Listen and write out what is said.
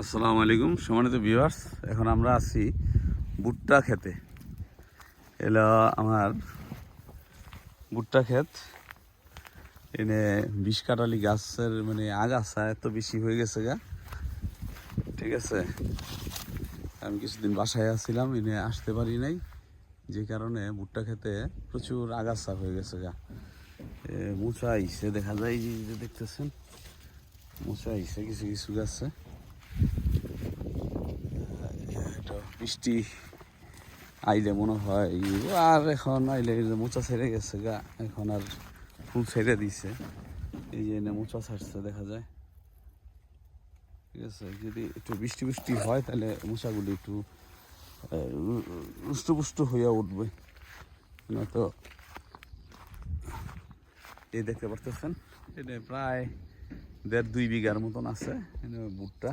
আসসালামু আলাইকুম সম্মানিত ভিউয়ার্স। এখন আমরা আছি ভুট্টা খেতে। এলো আমার ভুট্টা ক্ষেত। এনে 20 কাঠালি গাছের মানে আগাছা এত বেশি হয়ে গেছে গা, ঠিক আছে। আমি কিছুদিন বাসায় আসছিলাম, এনে আসতে পারি নাই, যে কারণে ভুট্টা খেতে প্রচুর আগাছা হয়ে গেছে গা। মোচা আইছে, দেখা যায় এই যে দেখতেছেন মোচা আইছে কিছু কিছু গাছে। এটা বৃষ্টি আইলে মনে হয় আর এখন আইলে এই যে মোচা ছেড়ে গেছে গা, এখন আর ফুল ছেড়ে দিছে। এই যে এনে মোচা ছাড়ছে দেখা যায়, ঠিক আছে। যদি একটু বৃষ্টি বৃষ্টি হয় তাহলে মোচাগুলি একটু রুষ্টপুষ্ট হইয়া উঠবে, না তো। এই দেখতে পারতেছেন এটা প্রায় 1.5-2 বিঘার মতন আছে ভুট্টা।